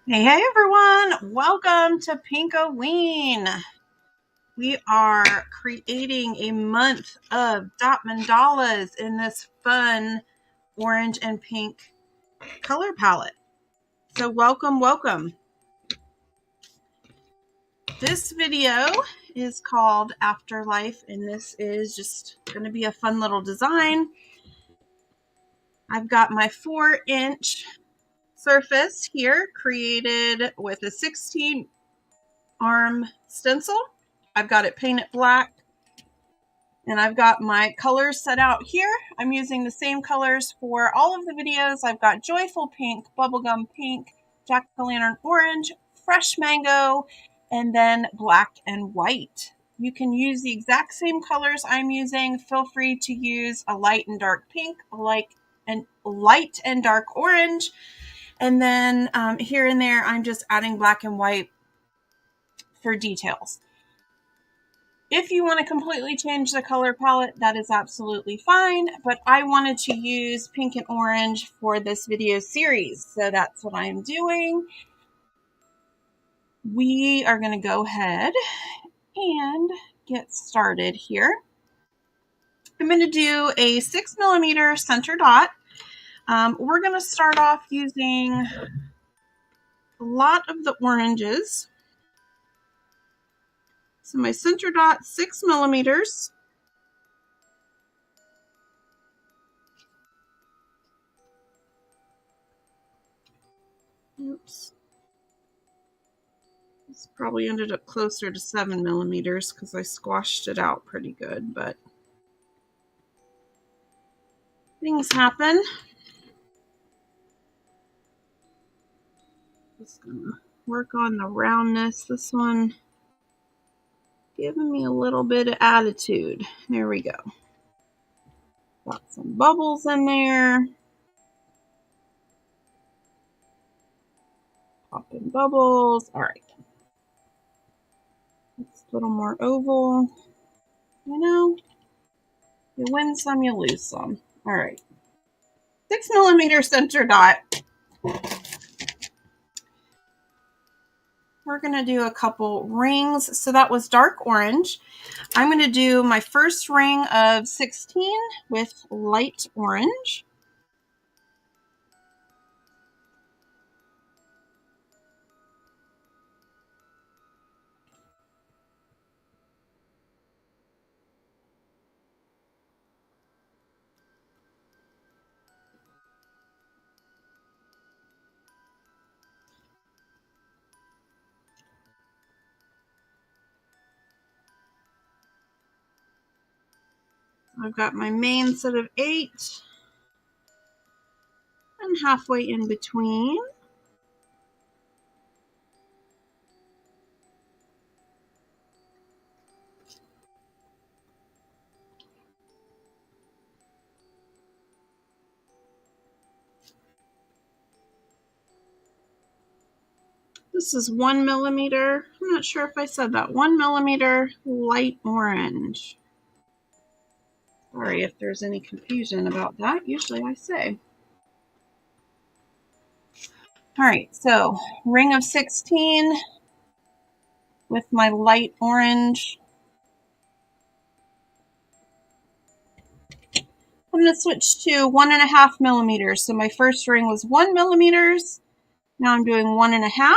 Hey everyone, welcome to Pinkoween. We are creating a month of dot mandalas in this fun orange and pink color palette. So welcome. This video is called Afterlife, and this is just going to be a fun little design. I've got my 4-inch surface here created with a 16 arm stencil. I've got it painted black, and I've got my colors set out here. I'm using the same colors for all of the videos. I've got Joyful Pink, Bubblegum Pink, Jack-o'-lantern Orange, Fresh Mango, and then black and white. You can use the exact same colors I'm using. Feel free to use a light and dark pink, like a light and dark orange, and then here and there I'm just adding black and white for details. If you want to completely change the color palette, that is absolutely fine, but I wanted to use pink and orange for this video series, so that's what I'm doing. We are going to go ahead and get started here. I'm going to do a 6mm center dot. We're going to start off using a lot of the oranges. So my center dot, 6mm. Oops. This probably ended up closer to 7mm because I squashed it out pretty good, but things happen. Just gonna work on the roundness. This one giving me a little bit of attitude. There we go. Got some bubbles in there. Popping bubbles. All right. It's a little more oval. You know, you win some, you lose some. All right. 6mm center dot. We're going to do a couple rings. So that was dark orange. I'm going to do my first ring of 16 with light orange. I've got my main set of 8 and halfway in between. This is 1mm. I'm not sure if I said that. 1mm light orange. Sorry if there's any confusion about that. Usually I say. All right, so ring of 16 with my light orange. I'm going to switch to 1.5mm. So my first ring was 1mm. Now I'm doing 1.5.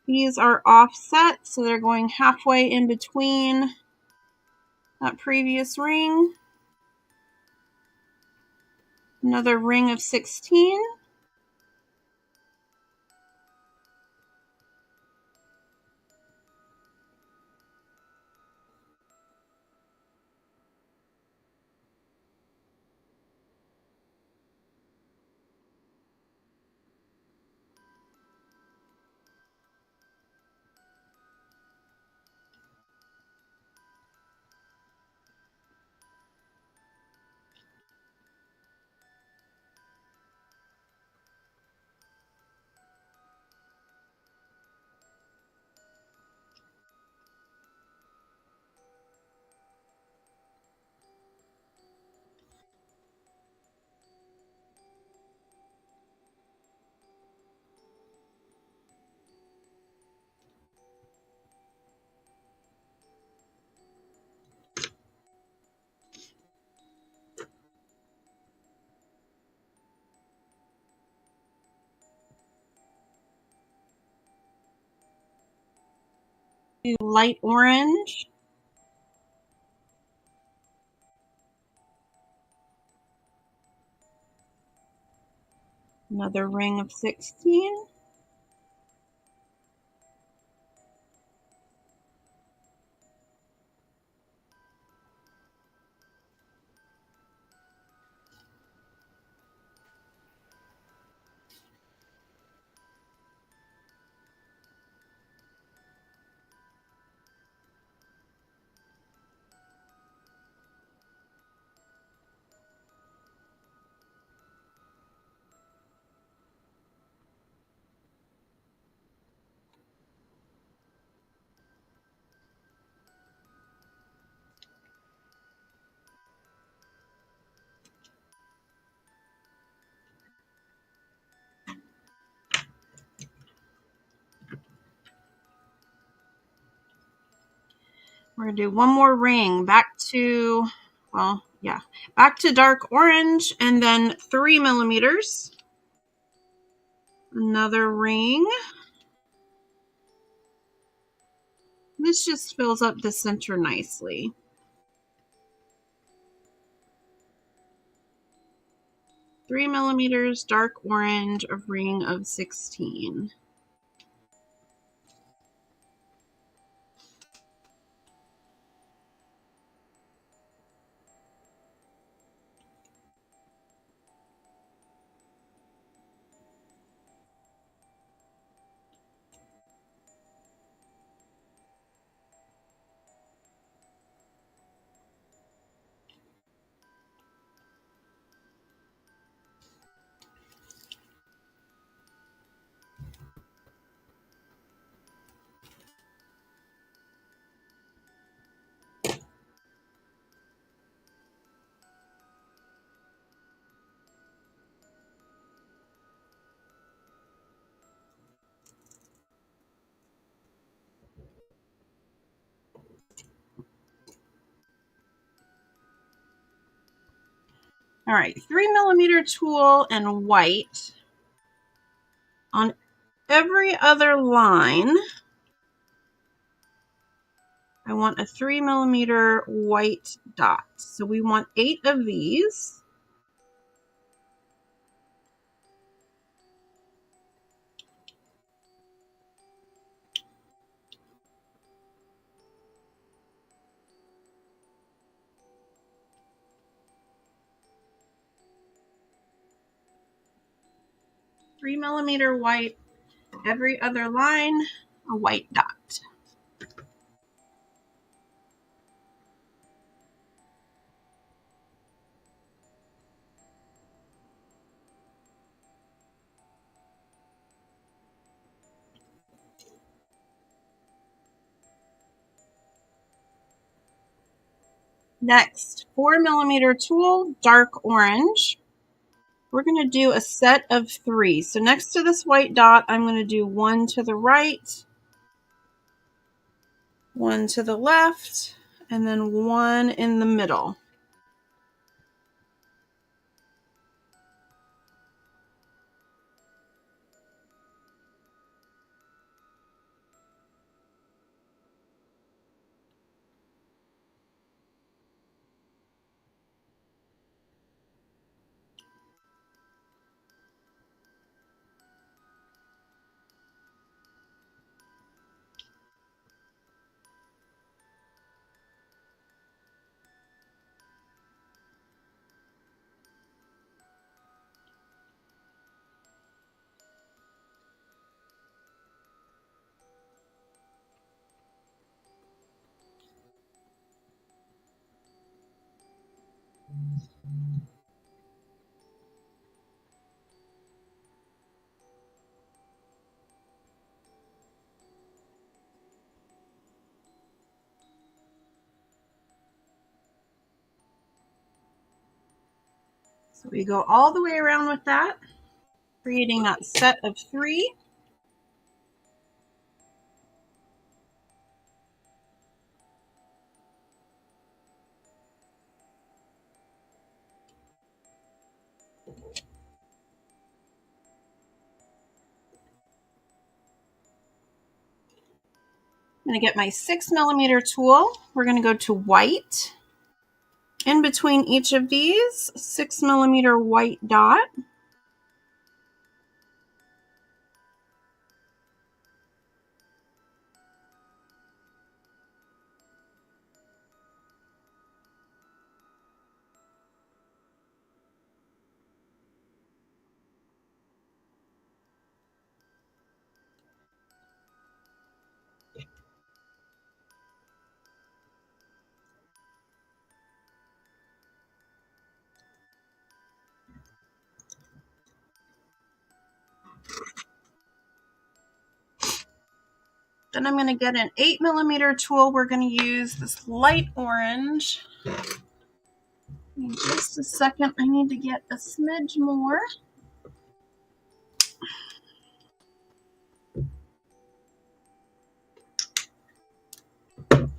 These are offset, so they're going halfway in between that previous ring. Another ring of 16. Do light orange. Another ring of 16. We're going to do one more ring back to, well, yeah, back to dark orange, and then 3 millimeters. Another ring. This just fills up the center nicely. 3 millimeters, dark orange, a ring of 16. All right, 3 millimeter tool and white. On every other line, I want a 3 millimeter white dot. So we want 8 of these. Three millimeter white, every other line, a white dot. Next, 4 millimeter tool, dark orange. We're going to do a set of 3. So next to this white dot, I'm going to do 1 to the right, 1 to the left, and then 1 in the middle. So we go all the way around with that, creating that set of 3. I'm going to get my 6mm tool. We're going to go to white. In between each of these, 6mm white dot. Then I'm going to get an 8mm tool. We're going to use this light orange. In just a second, I need to get a smidge more. All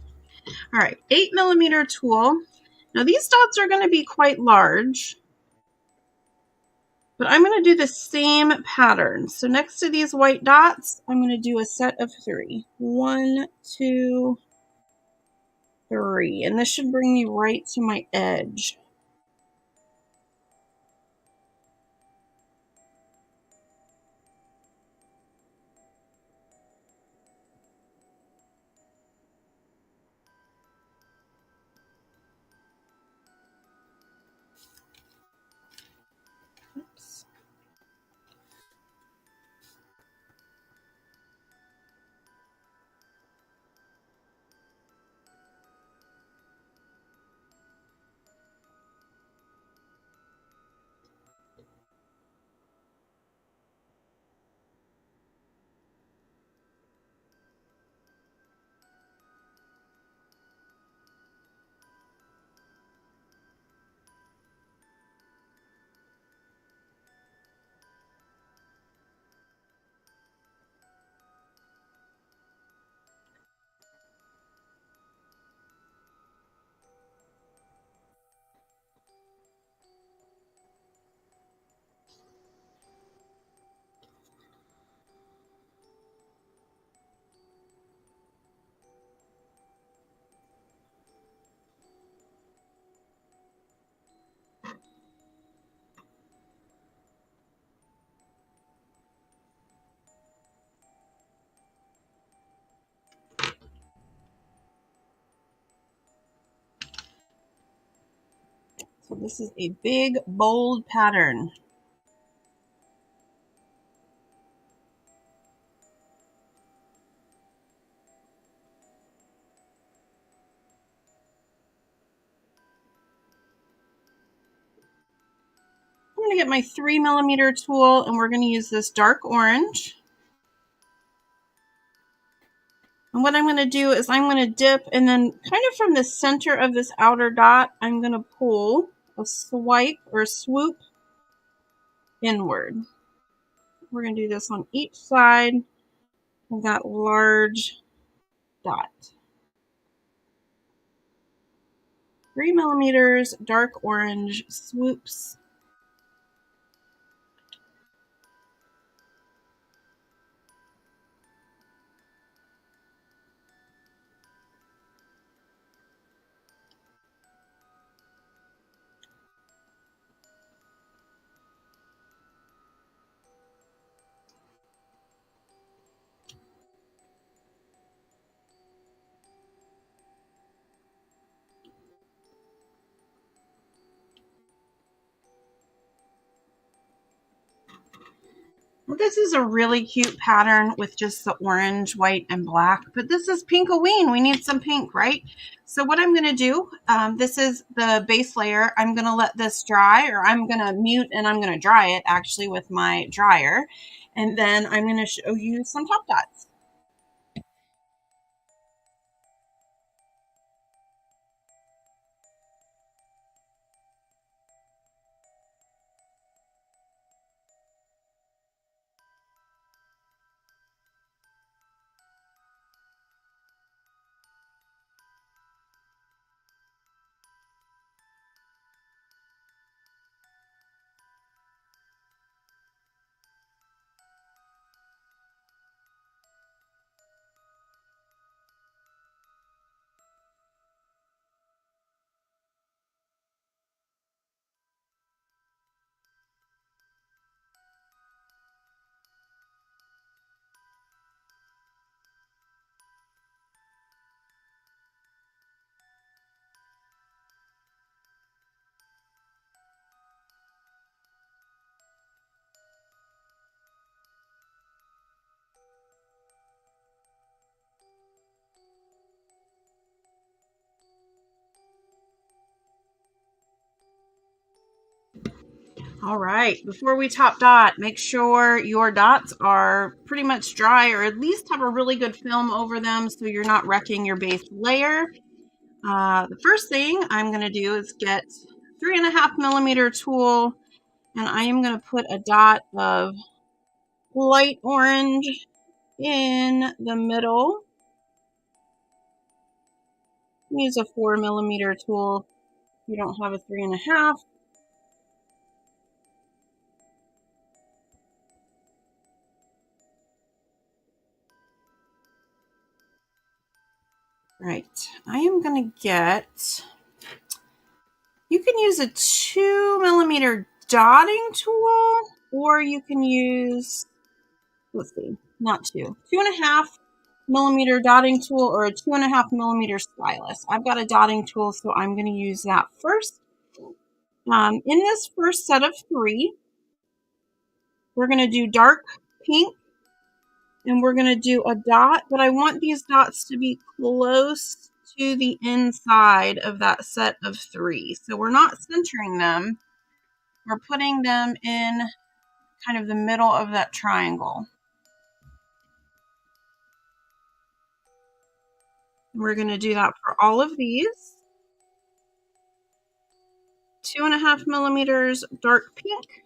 right, 8mm tool. Now these dots are going to be quite large, but I'm going to do the same pattern. So next to these white dots, I'm going to do a set of 3. 1, 2, 3. And this should bring me right to my edge. Oops. So this is a big, bold pattern. I'm going to get my 3mm tool, and we're going to use this dark orange. And what I'm going to do is I'm going to dip, and then kind of from the center of this outer dot, I'm going to pull a swipe or a swoop inward. We're going to do this on each side of that large dot. 3mm dark orange swoops. Well, this is a really cute pattern with just the orange, white, and black, but this is Pinkoween. We need some pink, right? So what I'm going to do, this is the base layer. I'm going to let this dry, or I'm going to mute and I'm going to dry it actually with my dryer. And then I'm going to show you some top dots. All right, before we top dot, make sure your dots are pretty much dry, or at least have a really good film over them so you're not wrecking your base layer. The first thing I'm going to do is get 3.5mm tool, and I am going to put a dot of light orange in the middle. Use a 4mm tool if you don't have a 3.5. Right, I am going to get, you can use a 2mm dotting tool, or you can use, let's see, not 2.5mm dotting tool, or a 2.5mm stylus. I've got a dotting tool, so I'm going to use that first. In this first set of 3, we're going to do dark pink, and we're going to do a dot, but I want these dots to be close to the inside of that set of 3. So we're not centering them. We're putting them in kind of the middle of that triangle. We're going to do that for all of these. 2.5mm dark pink.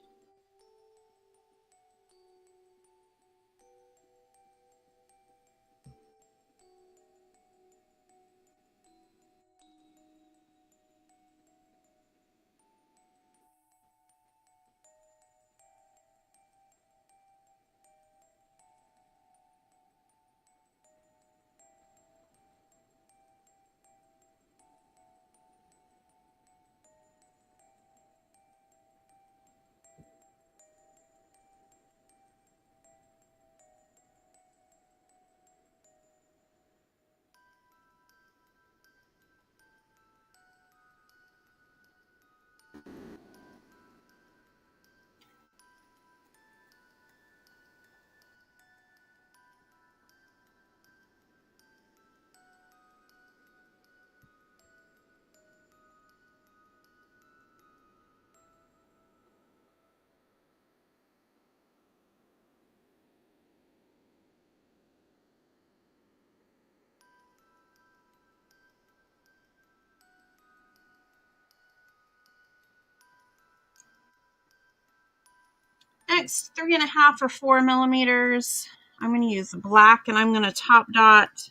Next, 3.5 or 4mm. I'm going to use black, and I'm going to top dot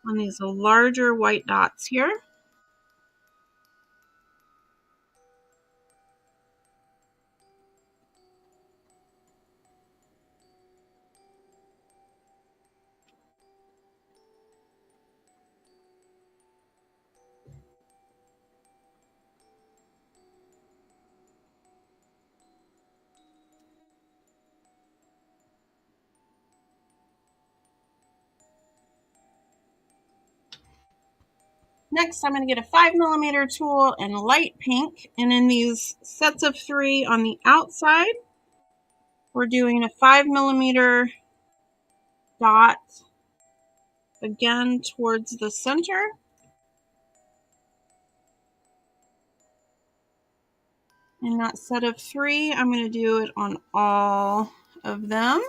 on these larger white dots here. Next, I'm going to get a 5mm tool and light pink, and in these sets of 3 on the outside, we're doing a 5mm dot again towards the center. In that set of 3, I'm going to do it on all of them.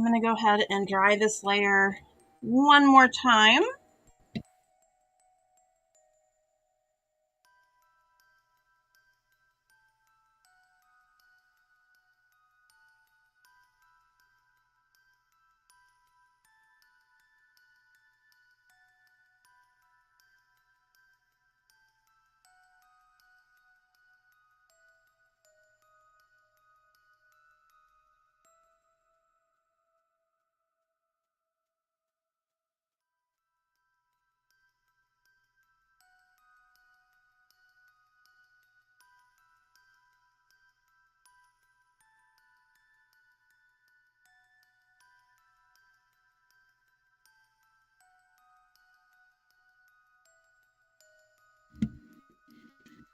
I'm going to go ahead and dry this layer one more time.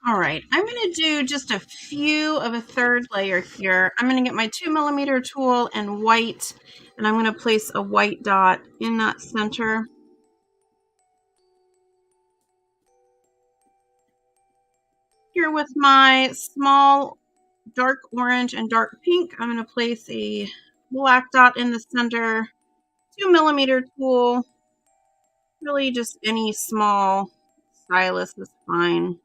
All right, I'm going to do just a few of a third layer here. I'm going to get my 2mm tool and white, and I'm going to place a white dot in that center. Here with my small dark orange and dark pink, I'm going to place a black dot in the center, 2mm tool, really just any small stylus is fine.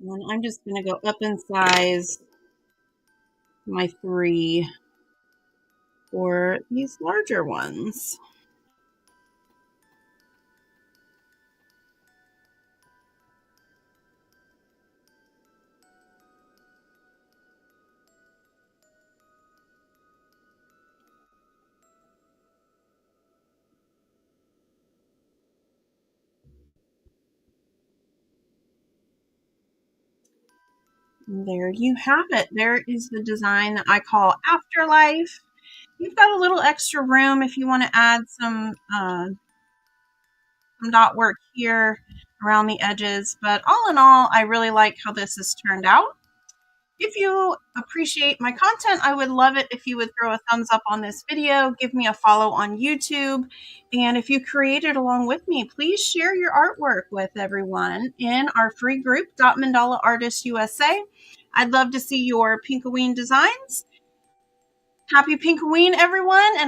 And then I'm just going to go up in size my 3 for these larger ones. And there you have it. There is the design that I call Afterlife. You've got a little extra room if you want to add some dot work here around the edges. But all in all, I really like how this has turned out. If you appreciate my content, I would love it if you would throw a thumbs up on this video, give me a follow on YouTube, and if you created along with me, please share your artwork with everyone in our free group, Mandala Artists USA. I'd love to see your Pinkoween designs. Happy Pinkoween, everyone, and